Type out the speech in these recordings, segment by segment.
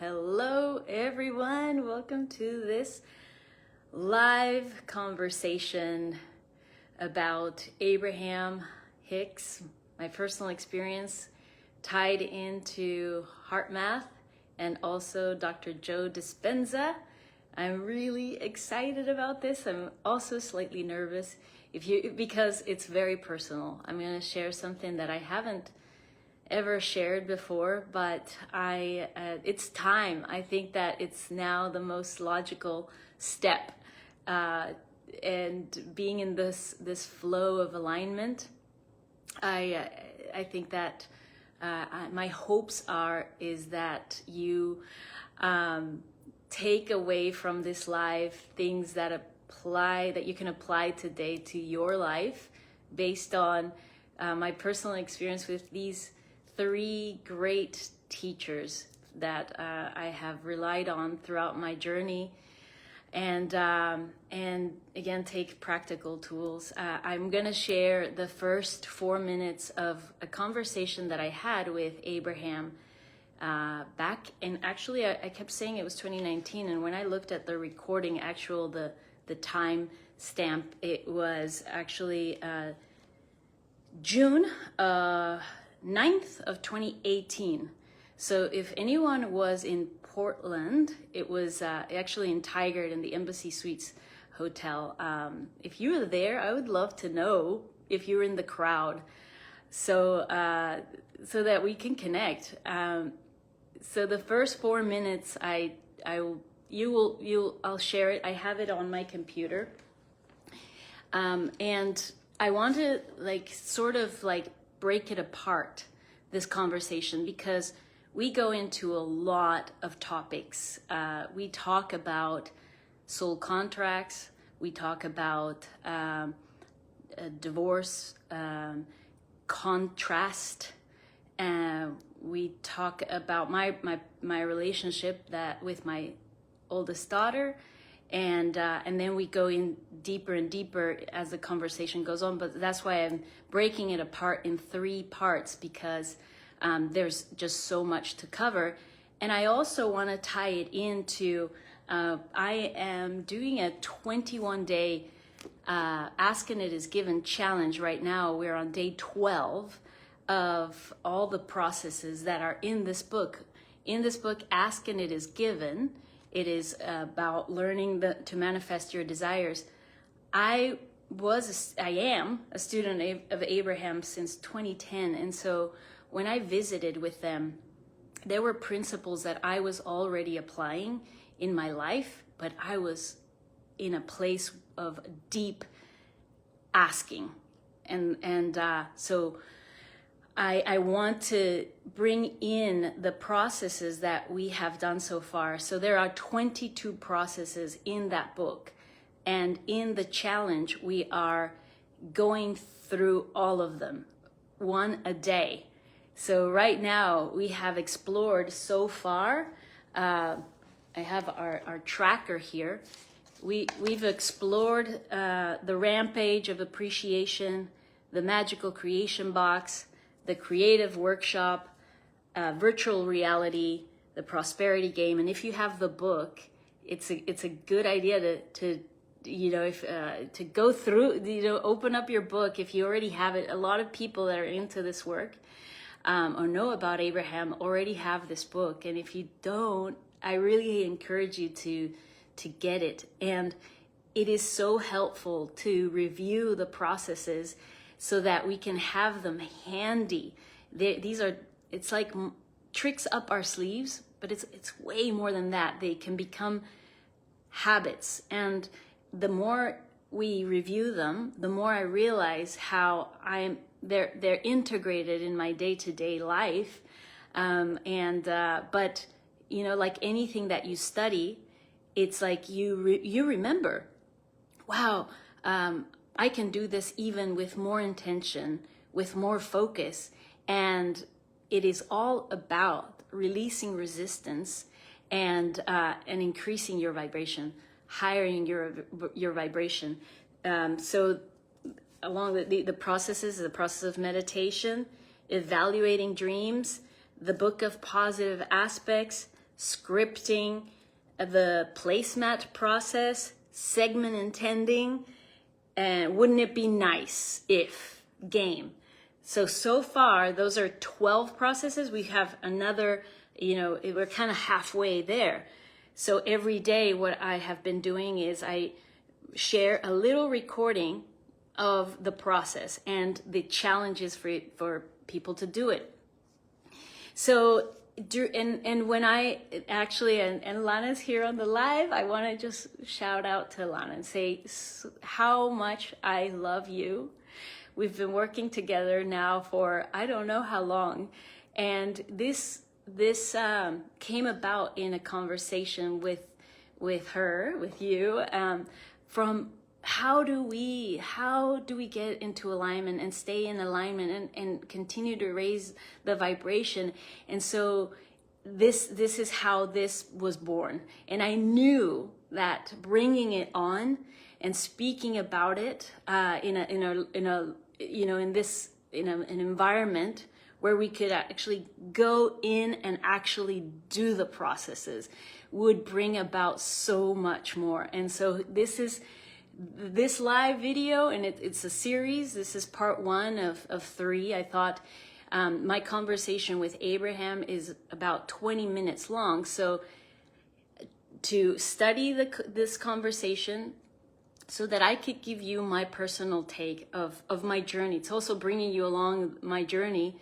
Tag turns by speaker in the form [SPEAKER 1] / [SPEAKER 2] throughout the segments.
[SPEAKER 1] Hello everyone. Welcome to this live conversation about Abraham Hicks, my personal experience tied into Heartmath, and also Dr. Joe Dispenza. I'm really excited about this. I'm also slightly nervous because it's very personal. I'm going to share something that I haven't ever shared before, but it's time. I think that it's now the most logical step, and being in this flow of alignment. I think that my hopes is that you take away from this live things that you can apply today to your life, based on my personal experience with these three great teachers that I have relied on throughout my journey, and again, take practical tools. I'm going to share the first 4 minutes of a conversation that I had with Abraham back, and actually I kept saying it was 2019, and when I looked at the recording, the time stamp, it was actually June 9th of 2018. So if anyone was in Portland, it was actually in Tigard in the Embassy Suites Hotel. If you were there, I would love to know if you were in the crowd, so that we can connect. So the first 4 minutes, I'll share it. I have it on my computer, and I want to sort of break it apart, this conversation, because we go into a lot of topics. We talk about soul contracts, we talk about divorce, contrast, we talk about my relationship with my oldest daughter, and then we go in deeper and deeper as the conversation goes on. But that's why I'm breaking it apart in 3 parts, because there's just so much to cover. And I also want to tie it into, I am doing a 21-day Ask and It Is Given challenge right now. We're on day 12 of all the processes that are in this book. In this book, Ask and It Is Given, it is about learning to manifest your desires. I am a student of Abraham since 2010. And so when I visited with them, there were principles that I was already applying in my life, but I was in a place of deep asking. And so I want to bring in the processes that we have done so far. So there are 22 processes in that book. And in the challenge, we are going through all of them, one a day. So right now, we have explored so far. I have our tracker here. We've explored the rampage of appreciation, the magical creation box, the creative workshop, virtual reality, the prosperity game. And if you have the book, it's a good idea to go through, open up your book if you already have it. A lot of people that are into this work or know about Abraham already have this book. And if you don't, I really encourage you to get it. And it is so helpful to review the processes so that we can have them handy. It's like tricks up our sleeves, but it's way more than that. They can become habits. And the more we review them, the more I realize how they're integrated in my day-to-day life. But like anything that you study, it's like you remember, wow, I can do this even with more intention, with more focus. And it is all about releasing resistance and increasing your vibration, highering your vibration. So along the processes, the process of meditation, evaluating dreams, the book of positive aspects, scripting, the placemat process, segment intending, and wouldn't it be nice if game. So far, those are 12 processes. We have another, we're kind of halfway there. So every day, what I have been doing is I share a little recording of the process and the challenges for people to do it. So, and when I actually, and Lana's here on the live, I want to just shout out to Lana and say how much I love you. We've been working together now for I don't know how long, and this came about in a conversation with you, from how do we get into alignment and stay in alignment and continue to raise the vibration. And so this is how this was born. And I knew that bringing it on and speaking about it in an environment where we could actually go in and actually do the processes would bring about so much more. And so this live video, and it's a series. This is part 1 of 3. I thought my conversation with Abraham is about 20 minutes long. So to study this conversation so that I could give you my personal take of my journey. It's also bringing you along my journey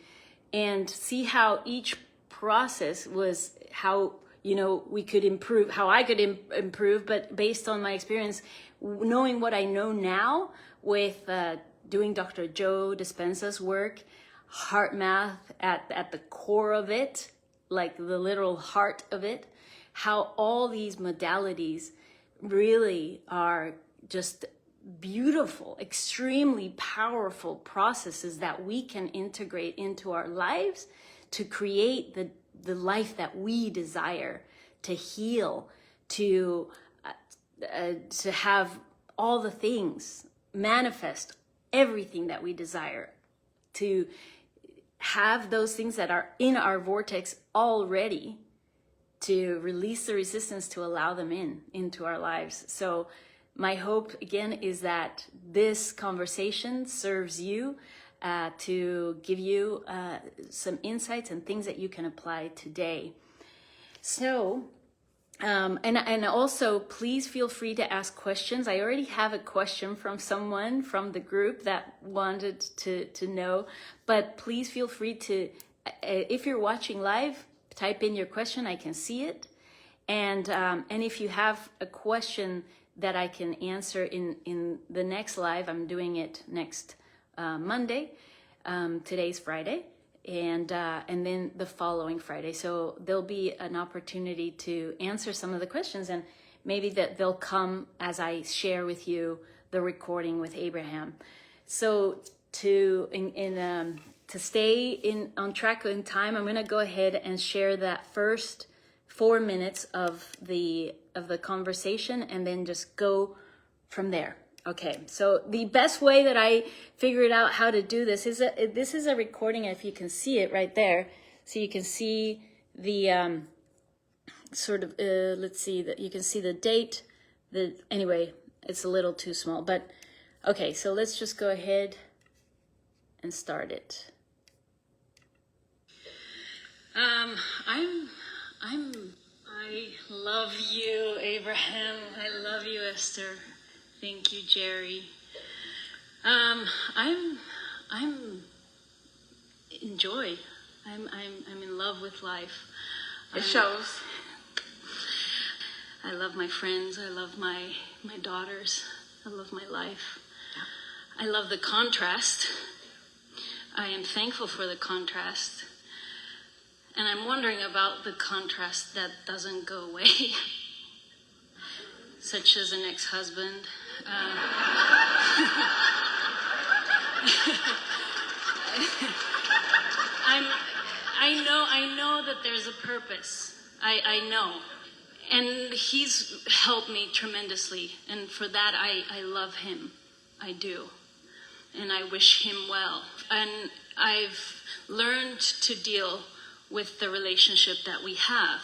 [SPEAKER 1] and see how each process was, how we could improve, how I could improve, but based on my experience, knowing what I know now with doing Dr. Joe Dispenza's work, Heartmath at the core of it, like the literal heart of it, how all these modalities really are just beautiful, extremely powerful processes that we can integrate into our lives to create the life that we desire, to heal, to have all the things, manifest everything that we desire, to have those things that are in our vortex already, to release the resistance to allow them into our lives. So my hope, again, is that this conversation serves you to give you some insights and things that you can apply today. So, and also, please feel free to ask questions. I already have a question from someone from the group that wanted to know, but please feel free to, if you're watching live, type in your question. I can see it. And if you have a question that I can answer in the next live, I'm doing it next Monday. Today's Friday, and then the following Friday. So there'll be an opportunity to answer some of the questions, and maybe that they'll come as I share with you the recording with Abraham. So to stay on track in time, I'm going to go ahead and share that first 4 minutes of the conversation, and then just go from there. Okay, so the best way that I figured out how to do this is a recording. If you can see it right there, so you can see the sort of let's see that you can see the date. Anyway, it's a little too small, but okay. So let's just go ahead and start it. I love you, Abraham. I love you, Esther. Thank you, Jerry. I'm in joy. I'm in love with life.
[SPEAKER 2] It shows.
[SPEAKER 1] I love my friends. I love my daughters. I love my life. I love the contrast. I am thankful for the contrast. And I'm wondering about the contrast that doesn't go away, such as an ex-husband. I know that there's a purpose. I know. And he's helped me tremendously. And for that, I love him. I do. And I wish him well. And I've learned to deal with the relationship that we have.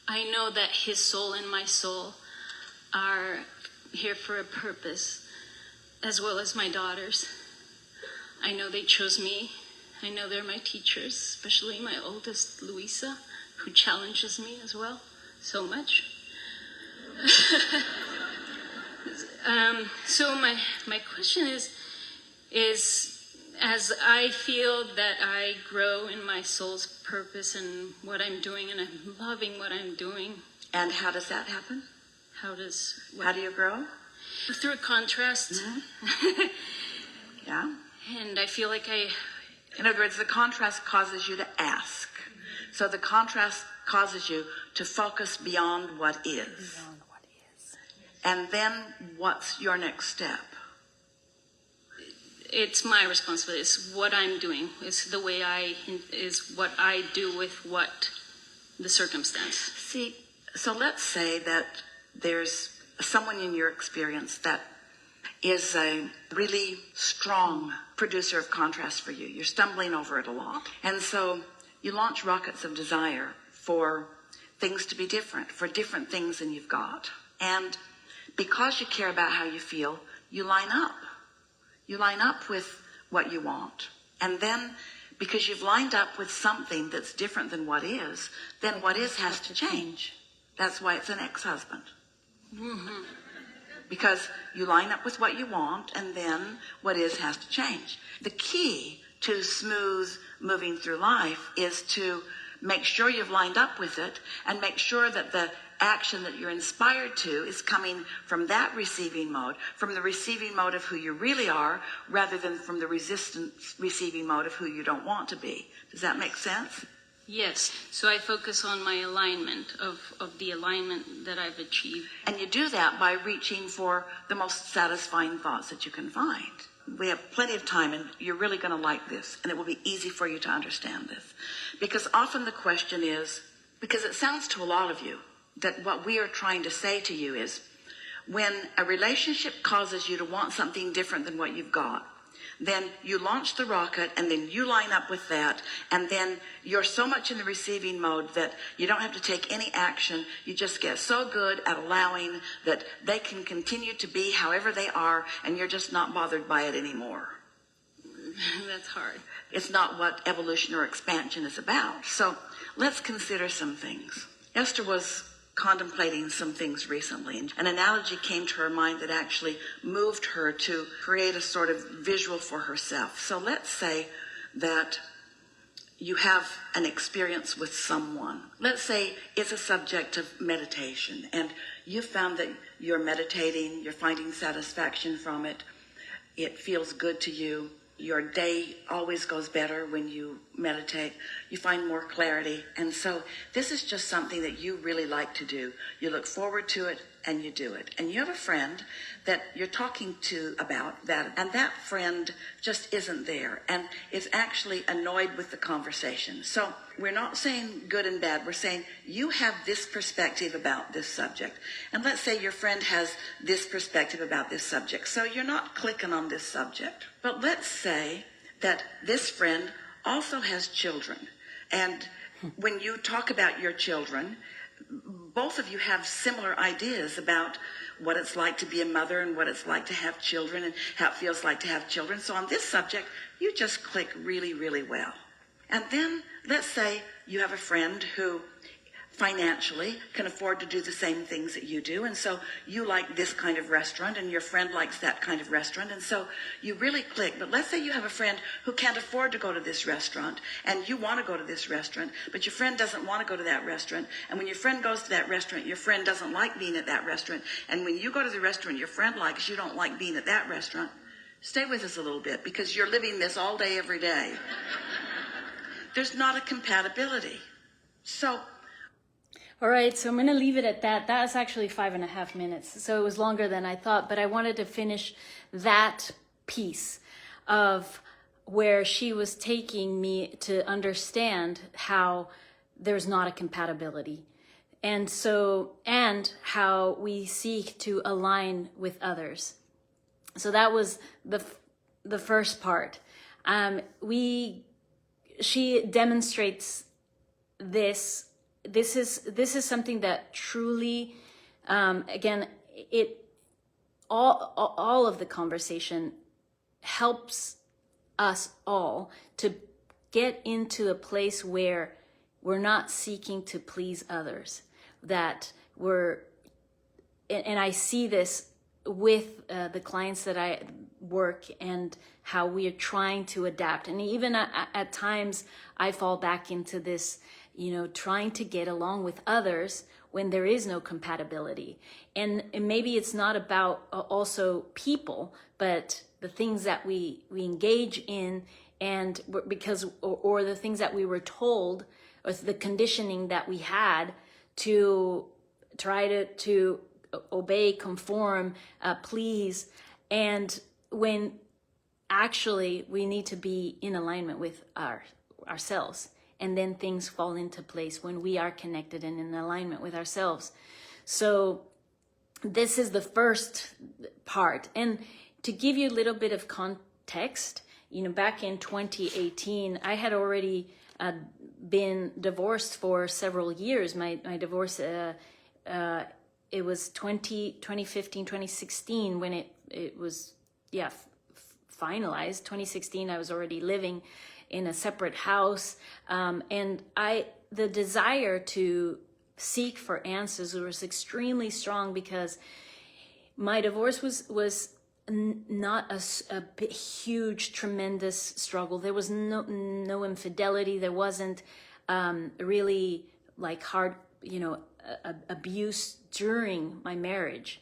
[SPEAKER 1] I know that his soul and my soul are here for a purpose, as well as my daughters. I know they chose me. I know they're my teachers, especially my oldest, Luisa, who challenges me as well so much. So my question is as I feel that I grow in my soul's purpose and what I'm doing, and I'm loving what I'm doing.
[SPEAKER 2] And how does that happen?
[SPEAKER 1] How do
[SPEAKER 2] you grow?
[SPEAKER 1] Through a contrast.
[SPEAKER 2] Mm-hmm. Yeah.
[SPEAKER 1] And I feel like
[SPEAKER 2] in other words, the contrast causes you to ask. So the contrast causes you to focus beyond what is.
[SPEAKER 1] Beyond what is.
[SPEAKER 2] And then what's your next step?
[SPEAKER 1] It's my responsibility. It's what I'm doing. It's the way is what I do with what the circumstance.
[SPEAKER 2] See, so let's say that there's someone in your experience that is a really strong producer of contrast for you. You're stumbling over it a lot. And so you launch rockets of desire for things to be different, for different things than you've got. And because you care about how you feel, you line up. You line up with what you want. And then because you've lined up with something that's different than what is, then what is has to change. That's why it's an ex-husband.
[SPEAKER 1] Mm-hmm.
[SPEAKER 2] Because you line up with what you want, and then what is has to change. The key to smooth moving through life is to make sure you've lined up with it, and make sure that the action that you're inspired to is coming from that receiving mode, from the receiving mode of who you really are, rather than from the resistance receiving mode of who you don't want to be. Does that make sense?
[SPEAKER 1] Yes. So I focus on my alignment of the alignment that I've achieved.
[SPEAKER 2] And you do that by reaching for the most satisfying thoughts that you can find. We have plenty of time, and you're really going to like this, and it will be easy for you to understand this. Because often the question is, because it sounds to a lot of you that what we are trying to say to you is, when a relationship causes you to want something different than what you've got, then you launch the rocket, and then you line up with that, and then you're so much in the receiving mode that you don't have to take any action. You just get so good at allowing that they can continue to be however they are, and you're just not bothered by it anymore.
[SPEAKER 1] That's hard.
[SPEAKER 2] It's not what evolution or expansion is about. So let's consider some things. Esther was contemplating some things recently, and an analogy came to her mind that actually moved her to create a sort of visual for herself. So let's say that you have an experience with someone. Let's say it's a subject of meditation, and you found that you're meditating, you're finding satisfaction from it, it feels good to you. Your day always goes better when you meditate. You find more clarity. And so this is just something that you really like to do. You look forward to it, and you do it. And you have a friend that you're talking to about that, and that friend just isn't there and is actually annoyed with the conversation. So we're not saying good and bad. We're saying you have this perspective about this subject. And let's say your friend has this perspective about this subject. So you're not clicking on this subject. But let's say that this friend also has children. And when you talk about your children, both of you have similar ideas about what it's like to be a mother and what it's like to have children and how it feels like to have children. So on this subject, you just click really, really well. And then let's say you have a friend who financially can afford to do the same things that you do. And so you like this kind of restaurant, and your friend likes that kind of restaurant. And so you really click. But let's say you have a friend who can't afford to go to this restaurant, and you want to go to this restaurant, but your friend doesn't want to go to that restaurant. And when your friend goes to that restaurant, your friend doesn't like being at that restaurant. And when you go to the restaurant your friend likes, you don't like being at that restaurant. Stay with us a little bit, because you're living this all day, every day. There's not a compatibility. So
[SPEAKER 1] all right, so I'm going to leave it at that. That was actually 5.5 minutes, so it was longer than I thought, but I wanted to finish that piece of where she was taking me to understand how there's not a compatibility. And how we seek to align with others. So that was the first part. She demonstrates this this is something that truly, again, all of the conversation helps us all to get into a place where we're not seeking to please others, that and I see this with the clients that I work, and how we are trying to adapt. And even at times I fall back into this, trying to get along with others when there is no compatibility. And maybe it's not about also people, but the things that we engage in, and because, or the things that we were told, or the conditioning that we had to try to obey, conform, please. And when actually we need to be in alignment with ourselves, and then things fall into place when we are connected and in alignment with ourselves. So this is the first part. And to give you a little bit of context, back in 2018, I had already been divorced for several years. My divorce, it was 2015, 2016 when it was, finalized. 2016, I was already living in a separate house. And the desire to seek for answers was extremely strong, because my divorce was not a huge, tremendous struggle. There was no infidelity. There wasn't really like hard, abuse during my marriage.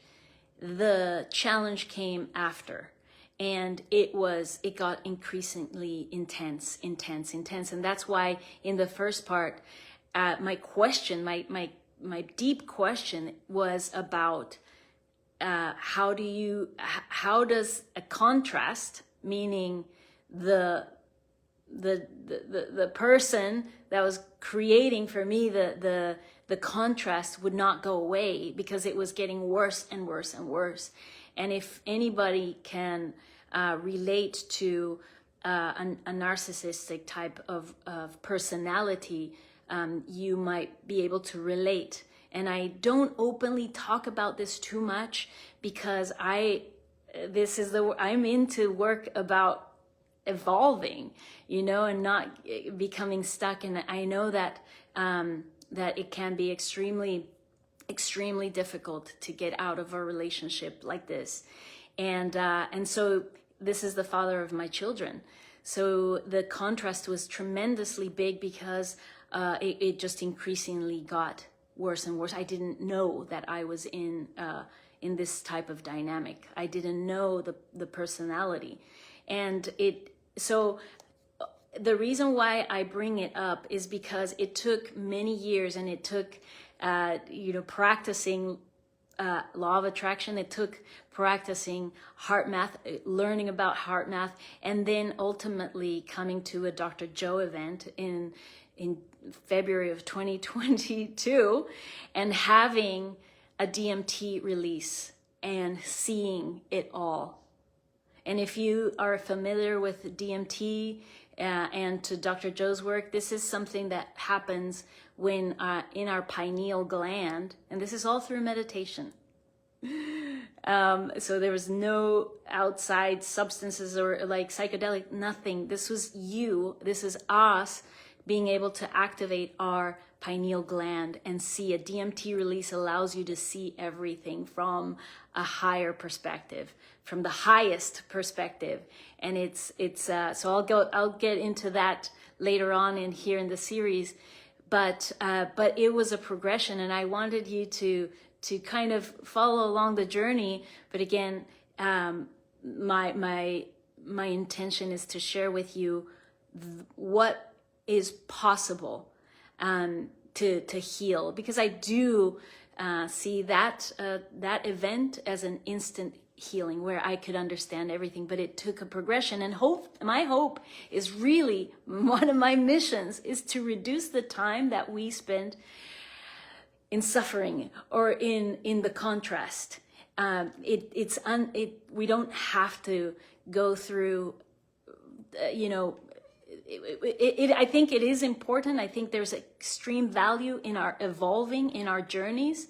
[SPEAKER 1] The challenge came after, and it got increasingly intense. And that's why in the first part, my question, my deep question was about how does a contrast, meaning the person that was creating for me the contrast would not go away, because it was getting worse and worse and worse. And if anybody can relate to a narcissistic type of personality, you might be able to relate. And I don't openly talk about this too much, because I'm into work about evolving, and not becoming stuck. And I know that that it can be extremely difficult to get out of a relationship like this. And so this is the father of my children. So the contrast was tremendously big, because it just increasingly got worse and worse. I didn't know that I was in this type of dynamic. I didn't know the personality. And so the reason why I bring it up is because it took many years, and it took practicing law of attraction. It took practicing Heartmath, learning about Heartmath, and then ultimately coming to a Dr. Joe event in February of 2022, and having a DMT release and seeing it all. And if you are familiar with DMT and to Dr. Joe's work, this is something that happens when in our pineal gland, and this is all through meditation. So there was no outside substances or like psychedelic, nothing. This was this is us being able to activate our pineal gland and see. A DMT release allows you to see everything from a higher perspective, from the highest perspective. And it's so I'll get into that later on here in the series. But it was a progression, and I wanted you to kind of follow along the journey. But again, my intention is to share with you what is possible to heal, because I do see that event as an instant healing where I could understand everything, but it took a progression. And my hope is really, one of my missions is to reduce the time that we spend in suffering or in the contrast. We don't have to go through I think it is important. I think there's extreme value in our evolving in our journeys.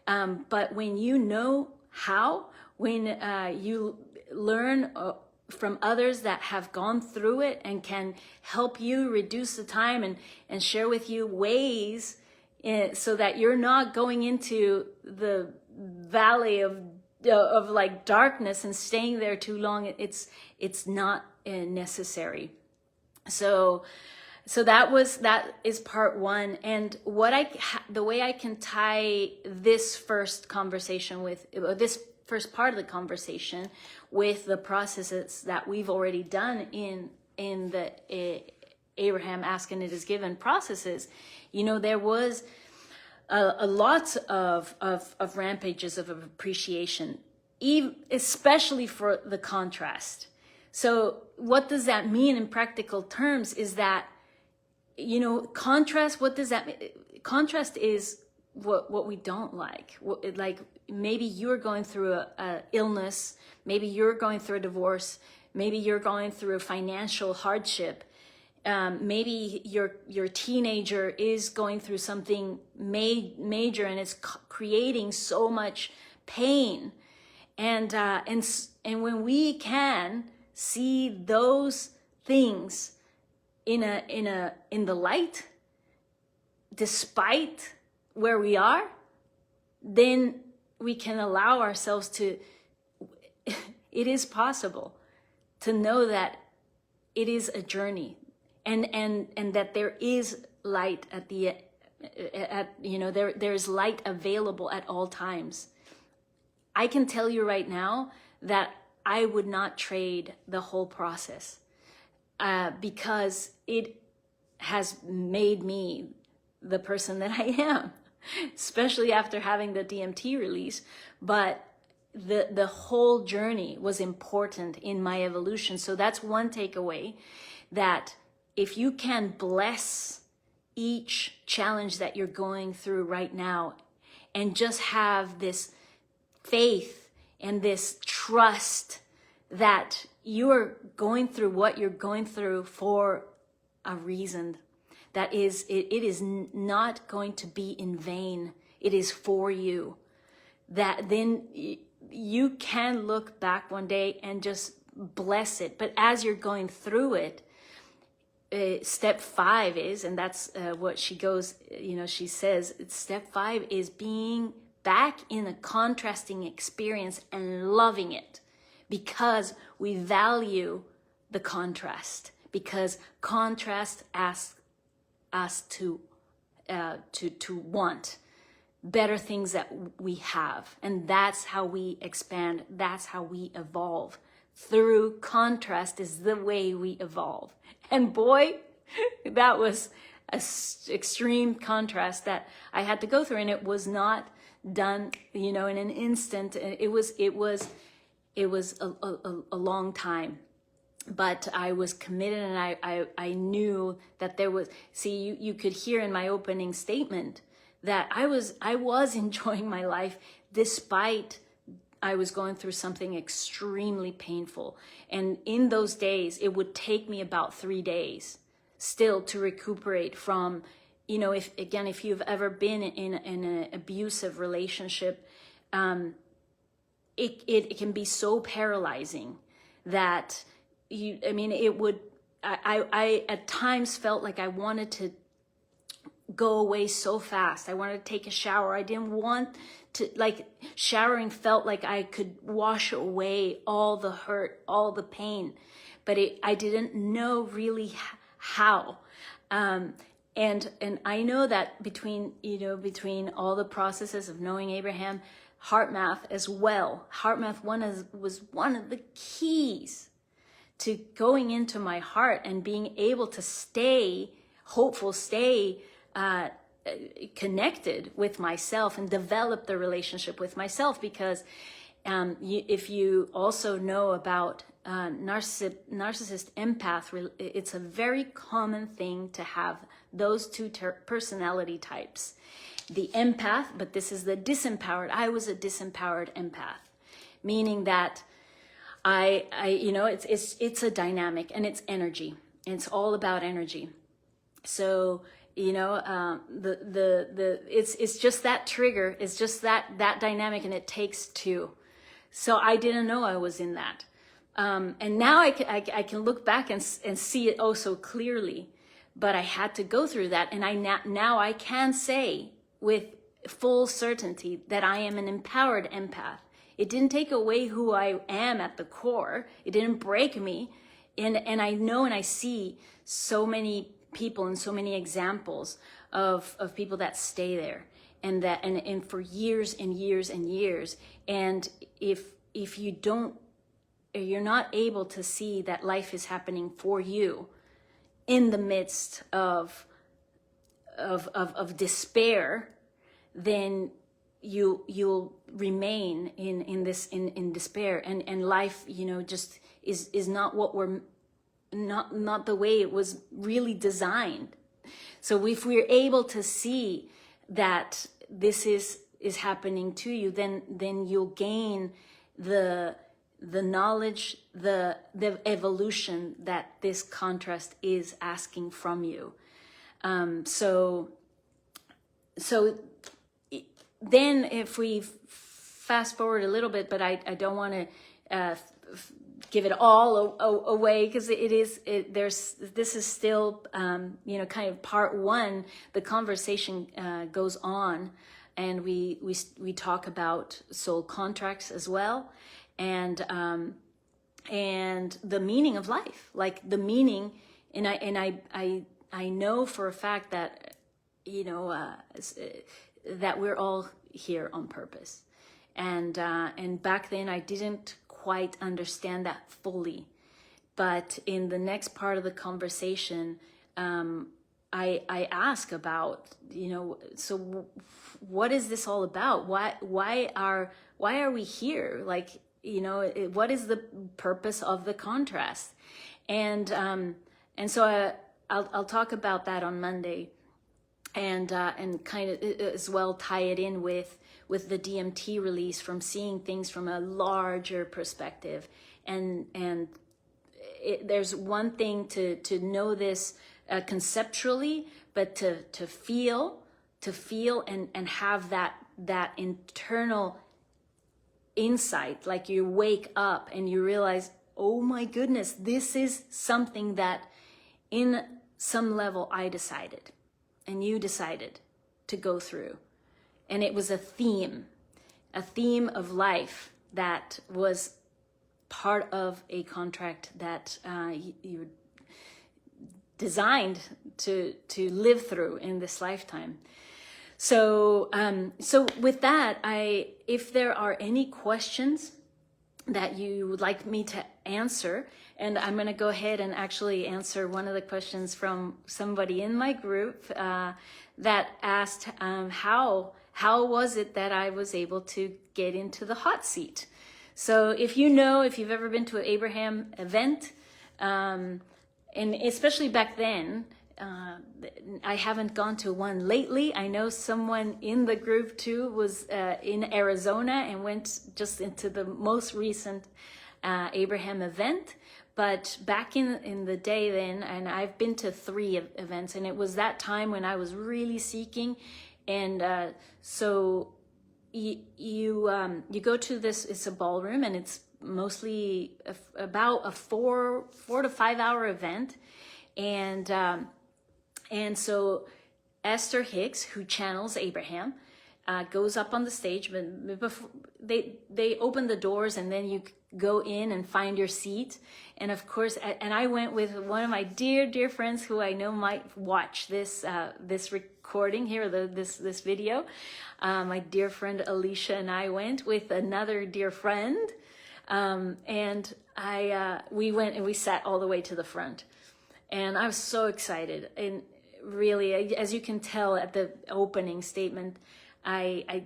[SPEAKER 1] But when you know how, when you learn from others that have gone through it and can help you reduce the time and share with you ways so that you're not going into the valley of like darkness and staying there too long, it's not necessary. So that is part one. And the way I can tie this first conversation with this first part of the conversation with the processes that we've already done in the Abraham Ask and It Is Given processes, there was a lot of rampages of appreciation, especially for the contrast. So what does that mean in practical terms is that, contrast, what does that mean? Contrast is what we don't like. Like maybe you're going through a illness, maybe you're going through a divorce, maybe you're going through a financial hardship. Maybe your teenager is going through something major and it's creating so much pain. And when we can see those things in the light, despite where we are, then we can allow ourselves to, it is possible to know that it is a journey and that there is light there's light available at all times. I can tell you right now that I would not trade the whole process because it has made me the person that I am, especially after having the DMT release. But the whole journey was important in my evolution. So that's one takeaway, that if you can bless each challenge that you're going through right now and just have this faith and this trust that you're going through what you're going through for a reason, that is, it is not going to be in vain. It is for you. That then you can look back one day and just bless it. But as you're going through it, step 5 is, and that's what she goes, she says, step 5 is being back in a contrasting experience and loving it, because we value the contrast, because contrast asks us to want better things that we have. And that's how we expand. That's how we evolve. Through contrast is the way we evolve. And boy, that was an extreme contrast that I had to go through, and it was not done, in an instant. It was a long time, but I was committed, and I knew that there was. See, you could hear in my opening statement that I was enjoying my life despite I was going through something extremely painful. And in those days, it would take me about 3 days still to recuperate from, if you've ever been in an abusive relationship, it can be so paralyzing that I at times felt like I wanted to go away so fast. I wanted to take a shower. I didn't want to, showering felt like I could wash away all the hurt, all the pain, but I didn't know really how. And I know that between all the processes of knowing Abraham, Heartmath as well, Heartmath was one of the keys to going into my heart and being able to stay hopeful, stay connected with myself and develop the relationship with myself. Because if you also know about narcissist empath, it's a very common thing to have those two personality types. The empath, but this is the disempowered. I was a disempowered empath, meaning that it's a dynamic and it's energy. It's all about energy. So, you know, it's just that trigger. It's just that dynamic, and it takes two. So I didn't know I was in that. And now I can look back and see it oh so clearly. But I had to go through that. And now I can say with full certainty that I am an empowered empath. It didn't take away who I am at the core. It didn't break me. And I know and I see so many people and so many examples of people that stay there and that and for years and years and years. And if you're not able to see that life is happening for you in the midst of despair, then you'll remain in despair, and life, you know, just is not what we're not the way it was really designed. So if we're able to see that this is happening to you, then you'll gain the knowledge, the evolution that this contrast is asking from you. So then if we fast forward a little bit, but I don't want to give it all away, because this is still you know, kind of part one. The conversation goes on, and we talk about soul contracts as well, and the meaning of life, like the meaning. And I know for a fact that, you know, that we're all here on purpose, and back then I didn't quite understand that fully, but in the next part of the conversation, I ask about, you know, so what is this all about? Why are we here? Like, you know, what is the purpose of the contrast? And so I'll talk about that on Monday, and kind of as well tie it in with the DMT release, from seeing things from a larger perspective. And there's one thing to know this conceptually, but to feel and have that internal insight, like you wake up and you realize, oh my goodness, this is something that in some level I decided and you decided to go through. And it was a theme of life that was part of a contract that you were designed to live through in this lifetime. So with that, if there are any questions that you would like me to answer, and I'm going to go ahead and actually answer one of the questions from somebody in my group that asked how was it that I was able to get into the hot seat. So if you've ever been to an Abraham event, and especially back then, I haven't gone to one lately. I know someone in the group too was in Arizona and went just into the most recent Abraham event. But back in the day then, and I've been to 3 events, and it was that time when I was really seeking. And so you go to this, it's a ballroom, and it's mostly about a 4 to 5 hour event. And so Esther Hicks, who channels Abraham, goes up on the stage. But before, they open the doors, and then you go in and find your seat. And of course, and I went with one of my dear friends who I know might watch this recording here, this video. My dear friend Alicia and I went with another dear friend, and we went and we sat all the way to the front. And I was so excited. And really, as you can tell at the opening statement, I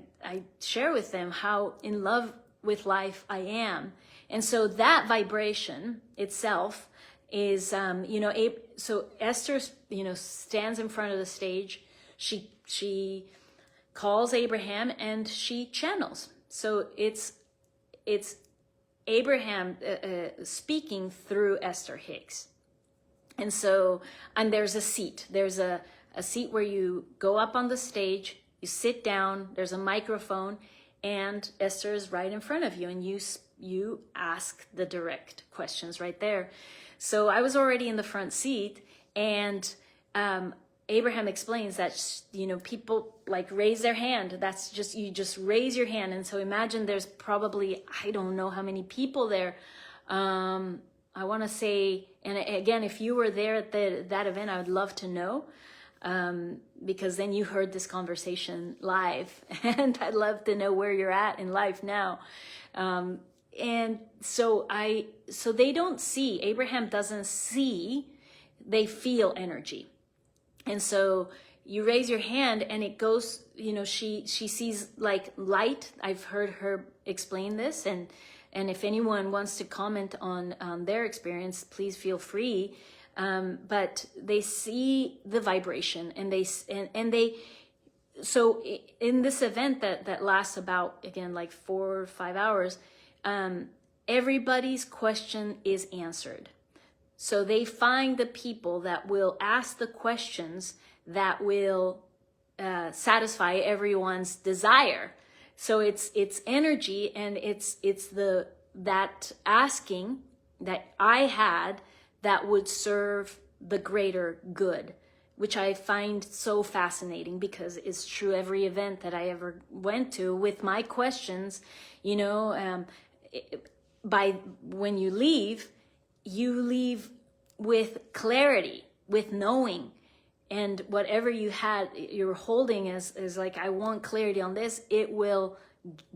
[SPEAKER 1] share with them how in love with life I am. And so that vibration itself is, so Esther, stands in front of the stage. She calls Abraham and she channels. So it's Abraham speaking through Esther Hicks. And so, and there's a seat. There's a seat where you go up on the stage, you sit down, there's a microphone, and Esther is right in front of you, and you ask the direct questions right there. So I was already in the front seat, and Abraham explains that, you know, people like raise their hand. That's just, you just raise your hand. And so imagine there's probably, I don't know how many people there. I want to say, and again, if you were there at that event, I would love to know, because then you heard this conversation live, and I'd love to know where you're at in life now. And so they don't see, Abraham doesn't see, they feel energy. And so you raise your hand and it goes, you know, she sees like light. I've heard her explain this, and if anyone wants to comment on their experience, please feel free. But they see the vibration, and so in this event that lasts about, again, like 4 or 5 hours, everybody's question is answered. So they find the people that will ask the questions that will satisfy everyone's desire. So it's energy, and it's that asking that I had that would serve the greater good, which I find so fascinating, because it's true every event that I ever went to with my questions, you know, when you leave with clarity, with knowing, and whatever you're holding as like, I want clarity on this, it will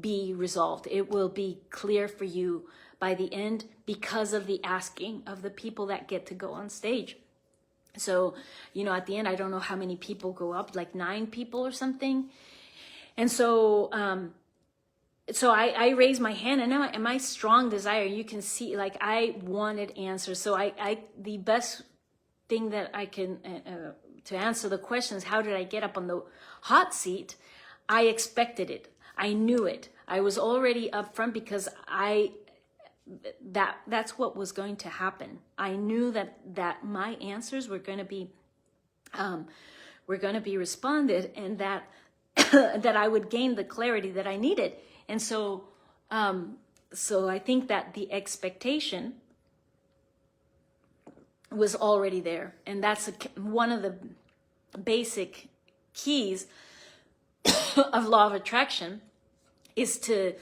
[SPEAKER 1] be resolved. It will be clear for you by the end, because of the asking of the people that get to go on stage. So, you know, at the end, I don't know how many people go up, like 9 people or something. And so, I raised my hand, and my strong desire, you can see, like, I wanted answers. So the best thing that I can, to answer the questions, how did I get up on the hot seat? I expected it. I knew it. I was already up front, because that's what was going to happen. I knew that my answers were going to be responded, and that that I would gain the clarity that I needed. And so I think that the expectation was already there, and that's one of the basic keys of law of attraction, is to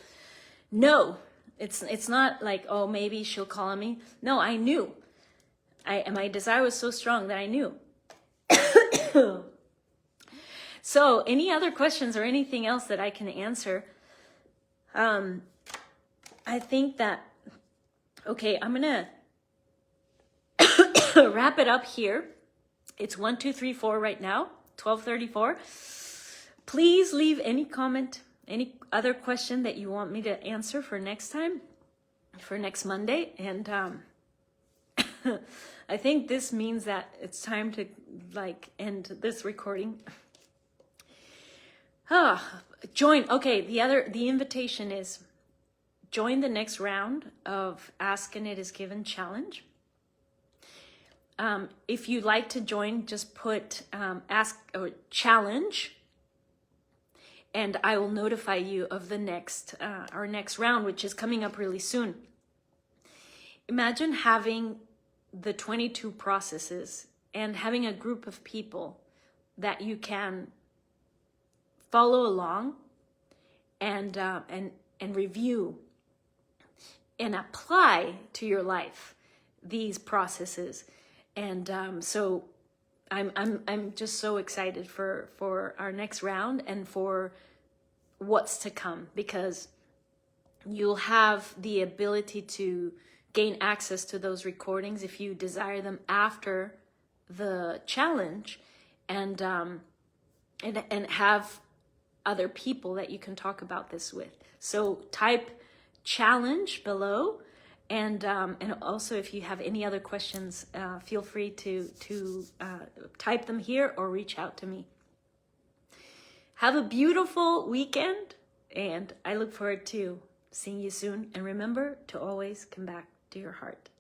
[SPEAKER 1] know. It's not like, oh, maybe she'll call on me. No, I knew. My desire was so strong that I knew. So any other questions or anything else that I can answer? I think that, okay, I'm going to wrap it up here. It's 1, 2, 3, 4 right now, 12:34. Please leave any comment, any other question that you want me to answer for next time, for next Monday. And I think this means that it's time to like end this recording. Join. Okay, the invitation is join the next round of Ask and It Is Given challenge. If you'd like to join, just put ask or challenge, and I will notify you of the next our next round, which is coming up really soon. Imagine having the 22 processes and having a group of people that you can follow along and review and apply to your life these processes. And so I'm just so excited for our next round and for what's to come, because you'll have the ability to gain access to those recordings if you desire them after the challenge, and have other people that you can talk about this with. So type challenge below, and also if you have any other questions, feel free to type them here or reach out to me. Have a beautiful weekend, and I look forward to seeing you soon. And remember to always come back to your heart.